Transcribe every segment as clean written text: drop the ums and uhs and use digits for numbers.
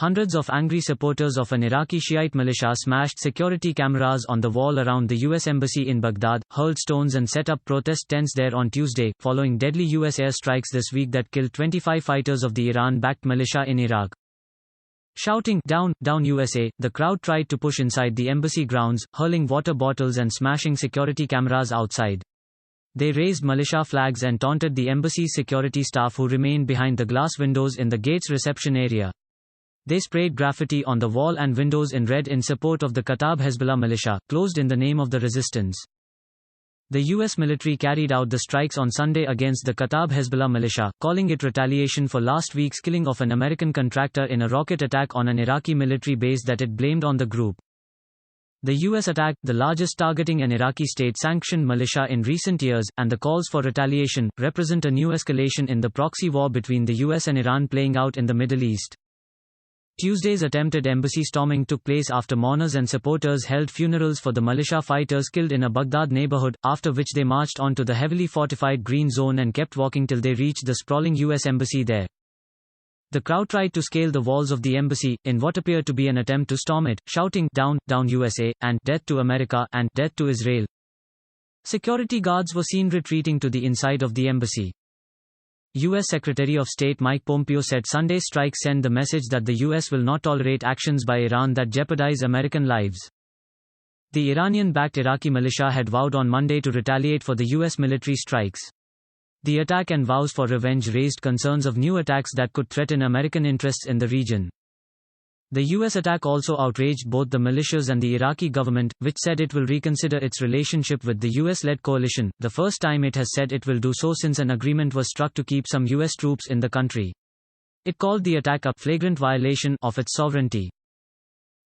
Hundreds of angry supporters of an Iraqi Shiite militia smashed security cameras on the wall around the U.S. Embassy in Baghdad, hurled stones and set up protest tents there on Tuesday, following deadly U.S. airstrikes this week that killed 25 fighters of the Iran-backed militia in Iraq. Shouting, "Down, down USA," the crowd tried to push inside the embassy grounds, hurling water bottles and smashing security cameras outside. They raised militia flags and taunted the embassy's security staff who remained behind the glass windows in the gate's reception area. They sprayed graffiti on the wall and windows in red in support of the Kataib Hezbollah militia, closed in the name of the resistance. The U.S. military carried out the strikes on Sunday against the Kataib Hezbollah militia, calling it retaliation for last week's killing of an American contractor in a rocket attack on an Iraqi military base that it blamed on the group. The U.S. attack, the largest targeting an Iraqi state-sanctioned militia in recent years, and the calls for retaliation, represent a new escalation in the proxy war between the U.S. and Iran playing out in the Middle East. Tuesday's attempted embassy storming took place after mourners and supporters held funerals for the militia fighters killed in a Baghdad neighborhood, after which they marched onto the heavily fortified Green Zone and kept walking till they reached the sprawling U.S. embassy there. The crowd tried to scale the walls of the embassy, in what appeared to be an attempt to storm it, shouting, "Down, down USA," and "Death to America," and "Death to Israel." Security guards were seen retreating to the inside of the embassy. U.S. Secretary of State Mike Pompeo said Sunday's strikes send the message that the U.S. will not tolerate actions by Iran that jeopardize American lives. The Iranian-backed Iraqi militia had vowed on Monday to retaliate for the U.S. military strikes. The attack and vows for revenge raised concerns of new attacks that could threaten American interests in the region. The U.S. attack also outraged both the militias and the Iraqi government, which said it will reconsider its relationship with the U.S.-led coalition, the first time it has said it will do so since an agreement was struck to keep some U.S. troops in the country. It called the attack a flagrant violation of its sovereignty.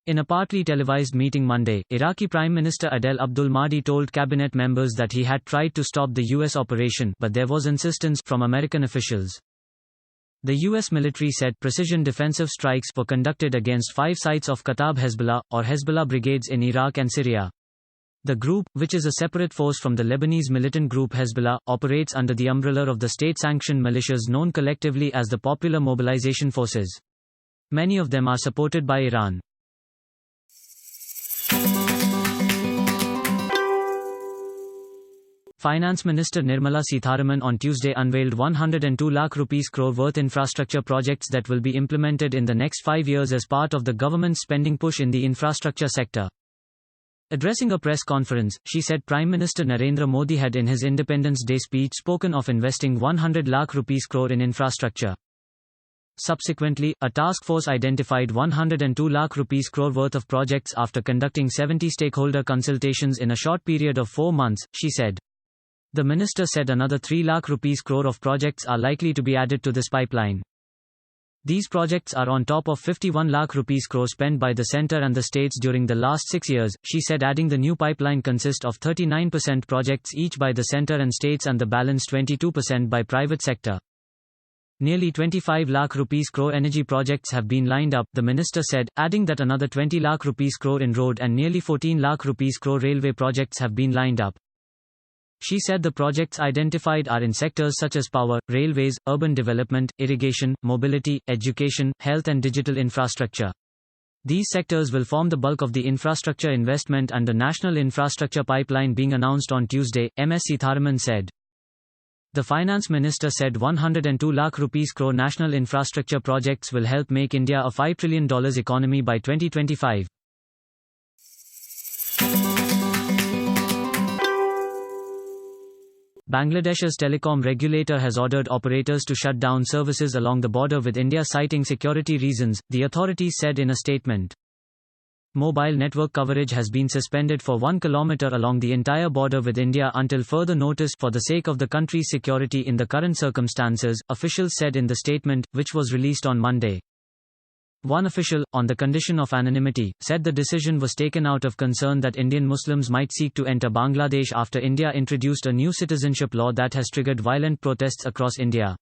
In a partly televised meeting Monday, Iraqi Prime Minister Adel Abdul Mahdi told cabinet members that he had tried to stop the U.S. operation, but there was insistence from American officials. The U.S. military said precision defensive strikes were conducted against 5 sites of Kataib Hezbollah, or Hezbollah brigades in Iraq and Syria. The group, which is a separate force from the Lebanese militant group Hezbollah, operates under the umbrella of the state-sanctioned militias known collectively as the Popular Mobilization Forces. Many of them are supported by Iran. Finance Minister Nirmala Sitharaman on Tuesday unveiled 102 lakh rupees crore worth infrastructure projects that will be implemented in the next 5 years as part of the government's spending push in the infrastructure sector. Addressing a press conference, she said Prime Minister Narendra Modi had in his Independence Day speech spoken of investing 100 lakh rupees crore in infrastructure. Subsequently, a task force identified 102 lakh rupees crore worth of projects after conducting 70 stakeholder consultations in a short period of 4 months, she said. The minister said another 3 lakh rupees crore of projects are likely to be added to this pipeline. These projects are on top of 51 lakh rupees crore spent by the centre and the states during the last 6 years, she said, adding the new pipeline consists of 39% projects each by the centre and states and the balance 22% by private sector. Nearly 25 lakh rupees crore energy projects have been lined up, the minister said, adding that another 20 lakh rupees crore in road and nearly 14 lakh rupees crore railway projects have been lined up. She said the projects identified are in sectors such as power, railways, urban development, irrigation, mobility, education, health and digital infrastructure. These sectors will form the bulk of the infrastructure investment under National Infrastructure Pipeline being announced on Tuesday, Ms. Sitharaman said. The finance minister said 102 lakh rupees crore national infrastructure projects will help make India a $5 trillion economy by 2025. Bangladesh's telecom regulator has ordered operators to shut down services along the border with India citing security reasons, the authorities said in a statement. Mobile network coverage has been suspended for 1 kilometer along the entire border with India until further notice for the sake of the country's security in the current circumstances, officials said in the statement, which was released on Monday. One official, on the condition of anonymity, said the decision was taken out of concern that Indian Muslims might seek to enter Bangladesh after India introduced a new citizenship law that has triggered violent protests across India.